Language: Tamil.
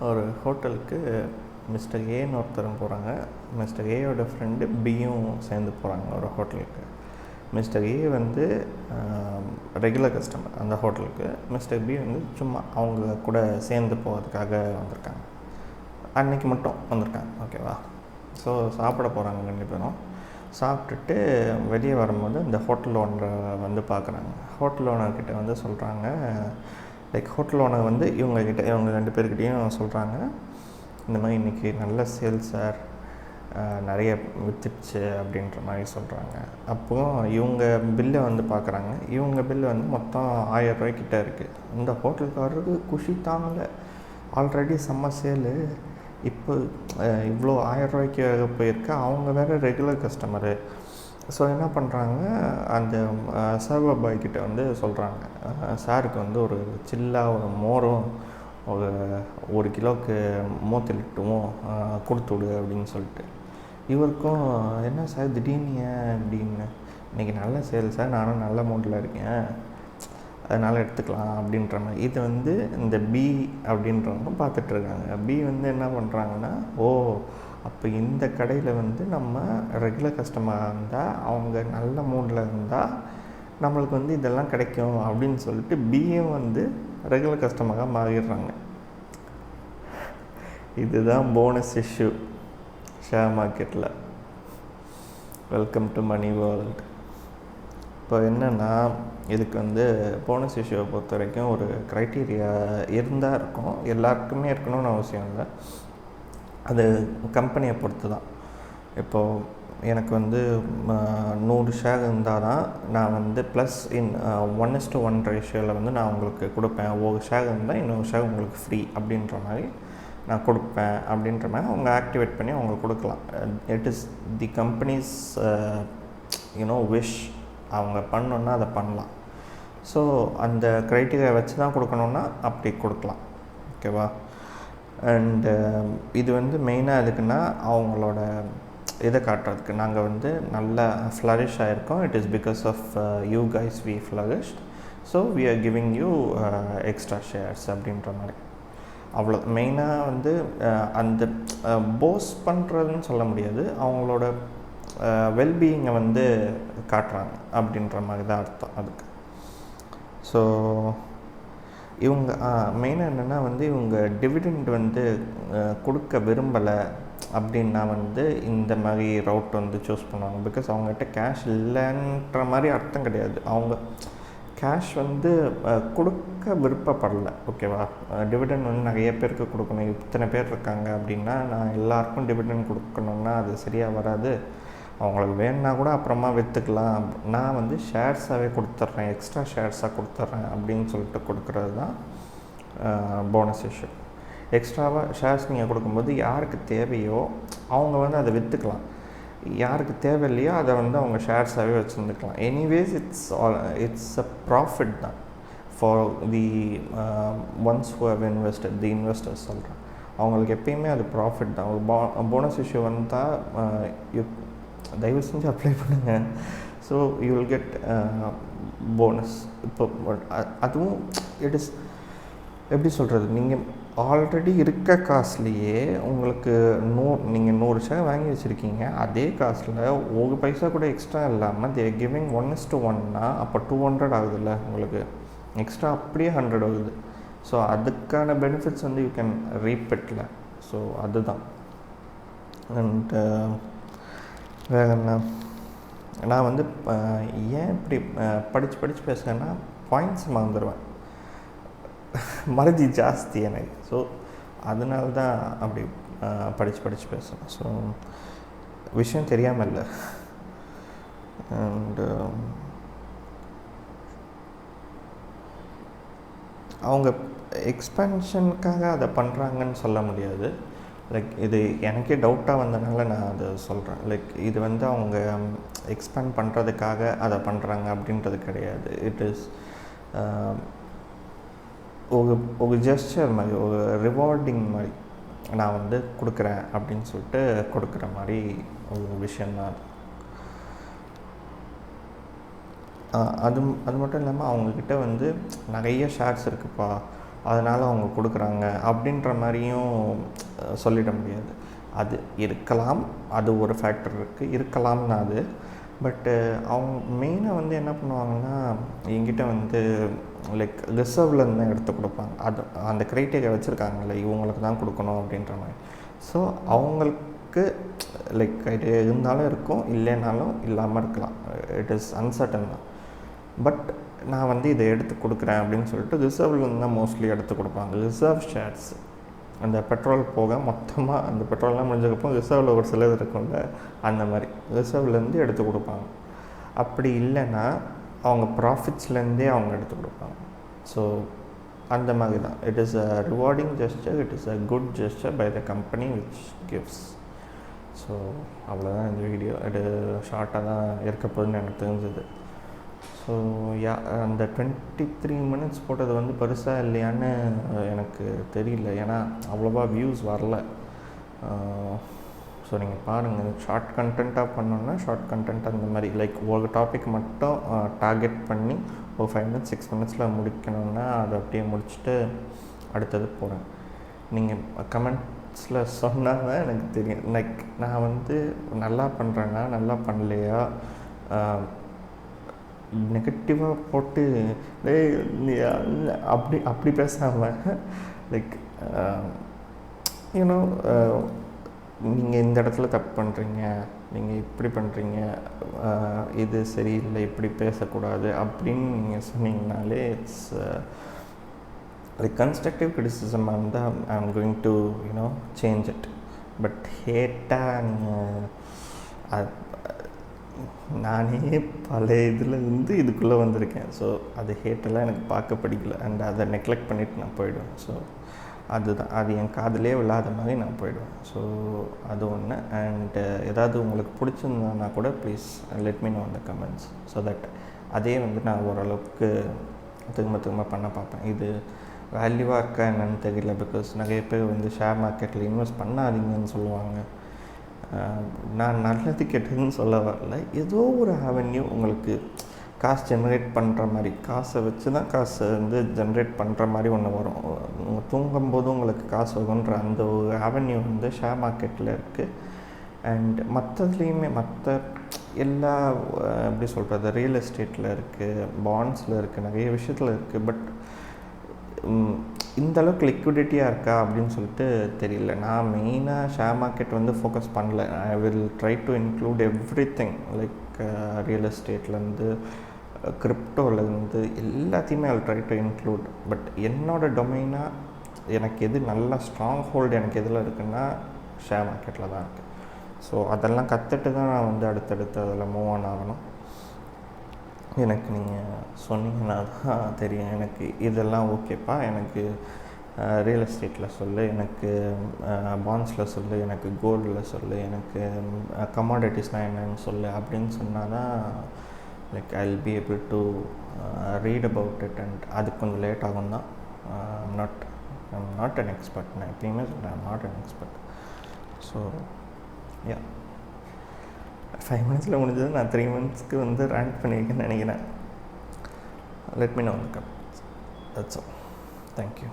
ஒரு ஹோட்டலுக்கு மிஸ்டர் ஏன்னு ஒருத்தரும் போகிறாங்க. மிஸ்டர் ஏயோட ஃப்ரெண்டு பியும் சேர்ந்து போகிறாங்க ஒரு ஹோட்டலுக்கு. மிஸ்டர் ஏ வந்து ரெகுலர் கஸ்டமர் அந்த ஹோட்டலுக்கு. மிஸ்டர் பி வந்து சும்மா அவங்க கூட சேர்ந்து போகிறதுக்காக வந்திருக்காங்க. அன்றைக்கி மட்டும் வந்திருக்காங்க, ஓகேவா. ஸோ சாப்பிட போகிறாங்க 2 பேரும். சாப்பிட்டுட்டு வெளியே வரும்போது இந்த ஹோட்டல் ஓனரை வந்து பார்க்குறாங்க. ஹோட்டல் ஓனர்கிட்ட வந்து சொல்கிறாங்க, லைக் ஹோட்டல் ஓனர் வந்து இவங்க 2 பேர்கிட்டையும் சொல்கிறாங்க, இந்த மாதிரி இன்றைக்கி நல்ல சேல்ஸ் சார், நிறைய விற்றுச்சு அப்படின்ற மாதிரி சொல்கிறாங்க. அப்போது இவங்க பில்லை வந்து பார்க்குறாங்க. இவங்க பில்லு வந்து மொத்தம் 1000 ரூபாய்க்கிட்ட இருக்குது. இந்த ஹோட்டலுக்காரருக்கு குஷி தாங்கலை. ஆல்ரெடி செம்ம சேலு, இப்போ இவ்வளோ 1000 ரூபாய்க்கு போயிருக்கு. அவங்க வேறு ரெகுலர் கஸ்டமரு. ஸோ என்ன பண்ணுறாங்க, அந்த சர்வர் பாய்கிட்ட வந்து சொல்கிறாங்க, சாருக்கு வந்து ஒரு சில்லாக ஒரு மோரும் ஒரு 1 கிலோவுக்கு மூத்தலிட்டுவும் கொடுத்து விடு அப்படின்னு சொல்லிட்டு. இவருக்கும் என்ன சார் திடீர்னு ஏன் அப்படின்னு, இன்றைக்கி நல்ல சேல் சார், நானும் நல்ல மூடில் இருக்கேன், அதனால் எடுத்துக்கலாம் அப்படின்ற மாதிரி. இது வந்து இந்த பி அப்படின்றவங்க பார்த்துட்ருக்காங்க. பி வந்து என்ன பண்ணுறாங்கன்னா, ஓ அப்போ இந்த கடையில் வந்து நம்ம ரெகுலர் கஸ்டமராக இருந்தால், அவங்க நல்ல மூடில் இருந்தால் நம்மளுக்கு வந்து இதெல்லாம் கிடைக்கும் அப்படின்னு சொல்லிட்டு பியும் வந்து ரெகுலர் கஸ்டமராக மாறிடுறாங்க. இதுதான் போனஸ் இஷ்யூ ஷேர் மார்க்கெட்டில். Welcome to money world. இப்போ என்னென்னா, இதுக்கு வந்து போனஸ் இஷ்யூவை பொறுத்த வரைக்கும் ஒரு க்ரைட்டீரியா இருந்தால் இருக்கும். எல்லாருக்குமே இருக்கணும்னு அவசியம் இல்லை. அது கம்பெனியை பொறுத்து தான். இப்போது எனக்கு வந்து 100 ஷேர் இருந்தால் தான் நான் வந்து ப்ளஸ் 1:1 ரேஷியோவில் வந்து நான் உங்களுக்கு கொடுப்பேன். ஒரு ஷேர் இருந்தால் இன்னொரு ஷேர் உங்களுக்கு ஃப்ரீ அப்படின்ற மாதிரி நான் கொடுப்பேன் அப்படின்ற மாதிரி அவங்க ஆக்டிவேட் பண்ணி அவங்க கொடுக்கலாம். It is the companies wish. அவங்க பண்ணணுன்னா அதை பண்ணலாம். ஸோ அந்த க்ரைட்டீரியா வச்சு தான் கொடுக்கணுன்னா அப்படி கொடுக்கலாம், ஓகேவா. அண்டு இது வந்து மெயினாக எதுக்குன்னா, அவங்களோட இதை காட்டுறதுக்கு. நாங்கள் வந்து நல்லா ஃப்ளரிஷ் ஆகிருக்கோம். It is because of you guys we flourished, so we are giving you extra shares அப்படின்ற மாதிரி. அவ்வளோ மெயினாக வந்து அந்த போஸ் பண்ணுறதுன்னு சொல்ல முடியாது, அவங்களோட வெல்பீயிங்கை வந்து காட்டுறாங்க அப்படின்ற மாதிரி தான் அர்த்தம் அதுக்கு. ஸோ இவங்க மெயினாக என்னென்னா வந்து இவங்க டிவிடெண்ட் வந்து கொடுக்க விரும்பலை அப்படின்னா வந்து இந்த மாதிரி ரவுட் வந்து சூஸ் பண்ணுவாங்க. பிகாஸ் அவங்ககிட்ட கேஷ் இல்லைன்ற மாதிரி அர்த்தம் கிடையாது. அவங்க கேஷ் வந்து கொடுக்க விருப்பப்படலை, ஓகேவா. டிவிடெண்ட் வந்து நிறைய பேருக்கு கொடுக்கணும், இத்தனை பேர் இருக்காங்க அப்படின்னா நான் எல்லாருக்கும் டிவிடெண்ட் கொடுக்கணுன்னா அது சரியாக வராது. அவங்களுக்கு வேணுன்னா கூட அப்புறமா விற்றுக்கலாம், நான் வந்து ஷேர்ஸாகவே கொடுத்துட்றேன், எக்ஸ்ட்ரா ஷேர்ஸாக கொடுத்துட்றேன் அப்படின்னு சொல்லிட்டு கொடுக்குறது தான் போனஸ் இஷ்யூ. எக்ஸ்ட்ராவாக ஷேர்ஸ் நீங்கள் கொடுக்கும்போது யாருக்கு தேவையோ அவங்க வந்து அதை விற்றுக்கலாம், யாருக்கு தேவையில்லையோ அதை வந்து அவங்க ஷேர்ஸாகவே வச்சுருந்துக்கலாம். எனிவேஸ் இட்ஸ் அ ப்ராஃபிட் தான் for the ones who have invested, the investors சொல்கிறேன். அவங்களுக்கு எப்பயுமே அது ப்ராஃபிட் தான். ஒரு போனஸ் இஷ்யூ வந்தால் தயவு செஞ்சு அப்ளை பண்ணுங்கள். So you will get bonus. இப்போ அதுவும் இட் இஸ் எப்படி சொல்கிறது, நீங்கள் ஆல்ரெடி இருக்க காசுலேயே உங்களுக்கு நீங்கள் 100 ஷேர் வாங்கி வச்சுருக்கீங்க, அதே காசில் 1 பைசா கூட எக்ஸ்ட்ரா இல்லாமல் தே கிவிங் 1:1னா அப்போ 200 ஆகுதுல்ல உங்களுக்கு, எக்ஸ்ட்ரா அப்படியே 100 ஆகுது. ஸோ அதுக்கான பெனிஃபிட்ஸ் வந்து யூ கேன் ரீப் இட்ல. ஸோ அதுதான். அண்ட் வேறு என்ன, நான் வந்து ஏன் இப்படி படித்து பேசுகிறேன்னா பாயிண்ட்ஸ் மறந்துடுவேன், மறதி ஜாஸ்தி எனக்கு. ஸோ அதனால தான் அப்படி படித்து பேசுகிறேன். ஸோ விஷயம் தெரியாமல் இல்லை. அண்டு அவங்க எக்ஸ்பென்ஷனுக்காக அதை பண்ணுறாங்கன்னு சொல்ல முடியாது. லைக் இது எனக்கே டவுட்டாக வந்தனால நான் அதை சொல்கிறேன். லைக் இது வந்து அவங்க எக்ஸ்பேண்ட் பண்ணுறதுக்காக அதை பண்ணுறாங்க அப்படின்றது கிடையாது. இட் இஸ் ஒரு ஜெஸ்டர் மாதிரி, ஒரு ரிவார்டிங் மாதிரி, நான் வந்து கொடுக்குறேன் அப்படின்னு சொல்லிட்டு கொடுக்குற மாதிரி ஒரு விஷயந்தான் அது. அது மட்டும் இல்லாமல் அவங்கக்கிட்ட வந்து நிறைய ஷேர்ஸ் இருக்குப்பா, அதனால் அவங்க கொடுக்குறாங்க அப்படின்ற மாதிரியும் சொல்லிட முடியாது. அது இருக்கலாம், அது ஒரு ஃபேக்டர் இருக்குது, இருக்கலாம்னா அது. பட்டு அவங்க மெயினாக வந்து என்ன பண்ணுவாங்கன்னா, என்கிட்ட வந்து லைக் ரிசர்வ்லேருந்து தான் எடுத்து கொடுப்பாங்க. அது அந்த க்ரைட்டீரியா வச்சுருக்காங்கல்ல, இவங்களுக்கு தான் கொடுக்கணும் அப்படின்ற மாதிரி. ஸோ அவங்களுக்கு லைக் க்ரைட்டீரியா இருந்தாலும் இருக்கும், இல்லைனாலும் இல்லாமல் இருக்கலாம். இட் இஸ் அன்சர்டன் தான். பட் நான் வந்து இதை எடுத்து கொடுக்குறேன் அப்படின்னு சொல்லிட்டு ரிசர்வ்லேருந்து தான் மோஸ்ட்லி எடுத்து கொடுப்பாங்க. ரிசர்வ் ஷேர்ஸ், அந்த பெட்ரோல் போக மொத்தமாக அந்த பெட்ரோல்லாம் முடிஞ்சதுக்கப்புறம் ரிசர்வில் ஒரு சிலது இருக்கும்ல, அந்த மாதிரி ரிசர்வ்லேருந்து எடுத்து கொடுப்பாங்க. அப்படி இல்லைன்னா அவங்க ப்ராஃபிட்ஸ்லேருந்தே அவங்க எடுத்து கொடுப்பாங்க. ஸோ அந்த மாதிரி தான். It is a rewarding gesture, it is a good gesture by the company which gives. So அவ்வளோதான் இந்த வீடியோ. இது ஷார்ட்டாக தான் இருக்க போகுதுன்னு எனக்கு தெரிஞ்சது. ஸோ அந்த 23 minutes போட்டது வந்து பெருசாக இல்லையான்னு எனக்கு தெரியல, ஏன்னா அவ்வளோவா வியூஸ் வரல. ஸோ நீங்கள் பாருங்கள், ஷார்ட் கண்டென்ட்டாக பண்ணோன்னா ஷார்ட் கண்டென்ட் அந்த மாதிரி லைக் ஒரு டாபிக் மட்டும் டார்கெட் பண்ணி ஒரு 5 minutes 6 minutes முடிக்கணுன்னா அதை அப்படியே முடிச்சுட்டு அடுத்தது போகிறேன். நீங்கள் கமெண்ட்ஸில் சொன்னால் தான் எனக்கு தெரியும், லைக் நான் வந்து நல்லா பண்ணுறேன்னா நல்லா பண்ணலையா. நெகட்டிவாக போட்டு அப்படி பேசாமல் லைக் யூனோ நீங்கள் இந்த இடத்துல தப்பு பண்ணுறீங்க, நீங்கள் இப்படி பண்ணுறீங்க, இது சரியில்லை, இப்படி பேசக்கூடாது அப்படின்னு நீங்கள் சொன்னீங்கனாலே இட்ஸ் லைக் கன்ஸ்ட்ரக்டிவ் கிரிட்டிசிசம் இருந்தால் I am going to you know change it. But ஹேட்டாக நீங்கள் நானே பல இதில் வந்து இதுக்குள்ளே வந்திருக்கேன். ஸோ அது ஹேட்டெல்லாம் எனக்கு பார்க்க பிடிக்கல, அண்ட் அதை நெக்லெக்ட் பண்ணிவிட்டு நான் போயிடுவேன். ஸோ அதுதான், அது என் காதிலே விழாத மாதிரி நான் போயிடுவேன். ஸோ அது ஒன்று. அண்டு ஏதாவது உங்களுக்கு பிடிச்சிருந்ததுன்னா கூட ப்ளீஸ் லெட் மீ நோ இந்த கமெண்ட்ஸ். ஸோ தட் அதே வந்து நான் ஓரளவுக்கு திரும்ப பண்ண பார்ப்பேன். இது வேல்யூவாக இருக்கா என்னன்னு தெரியல, பிகாஸ் நிறைய பேர் வந்து ஷேர் மார்க்கெட்டில் இன்வெஸ்ட் பண்ணாதீங்கன்னு சொல்லுவாங்க. நான் நல்லது கெட்டதுன்னு சொல்ல வரல, ஏதோ ஒரு அவென்யூ உங்களுக்கு காசு ஜென்ரேட் பண்ணுற மாதிரி, காசை வச்சு தான் காசை வந்து ஜென்ரேட் பண்ணுற மாதிரி ஒன்று வரும். தூங்கும்போது உங்களுக்கு காசு வரும்ன்ற அந்த ஒரு அவென்யூ வந்து ஷேர் மார்க்கெட்டில் இருக்குது. அண்ட் மற்றதுலேயுமே மற்ற எல்லா எப்படி சொல்கிறது, ரியல் எஸ்டேட்டில் இருக்குது, பாண்ட்ஸில் இருக்குது, நிறைய விஷயத்தில் இருக்குது. பட் இந்த அளவுக்கு லிக்விடிட்டியாக இருக்கா அப்படின்னு சொல்லிட்டு தெரியல. நான் மெயினாக ஷேர் மார்க்கெட் வந்து ஃபோக்கஸ் பண்ணல. I will try to include everything, like real எஸ்டேட்லேருந்து கிரிப்டோலேருந்து எல்லாத்தையுமே I will try to include. But என்னோடய டொமைனாக எனக்கு எது நல்லா ஸ்ட்ராங் ஹோல்டு எனக்கு எதில் இருக்குன்னா ஷேர் மார்க்கெட்டில் தான் இருக்குது. ஸோ அதெல்லாம் கற்றுட்டு தான் நான் வந்து அடுத்தடுத்து அதில் மூவ் ஆன் ஆகணும். எனக்கு நீங்கள் சொன்னீங்கன்னா தான் தெரியும், எனக்கு இதெல்லாம் ஓகேப்பா, எனக்கு ரியல் எஸ்டேட்டில் சொல்லு, எனக்கு பாண்ட்ஸில் சொல்லு, எனக்கு கோல்டில் சொல்லு, எனக்கு கமாடிட்டிஸ்னால் என்னன்னு சொல்லு அப்படின்னு சொன்னால் தான் like I will be able to read about it. And அதுக்கு கொஞ்சம் லேட் ஆகும் தான். I'm not an expert. நான் எப்பயுமே சொல்கிறேன், I'm not an expert. So yeah 5 minutes முடிஞ்சது. நான் 3 months வந்து ரேங்க் பண்ணியிருக்கேன்னு நினைக்கிறேன். Let me know in the comments. That's all. Thank you.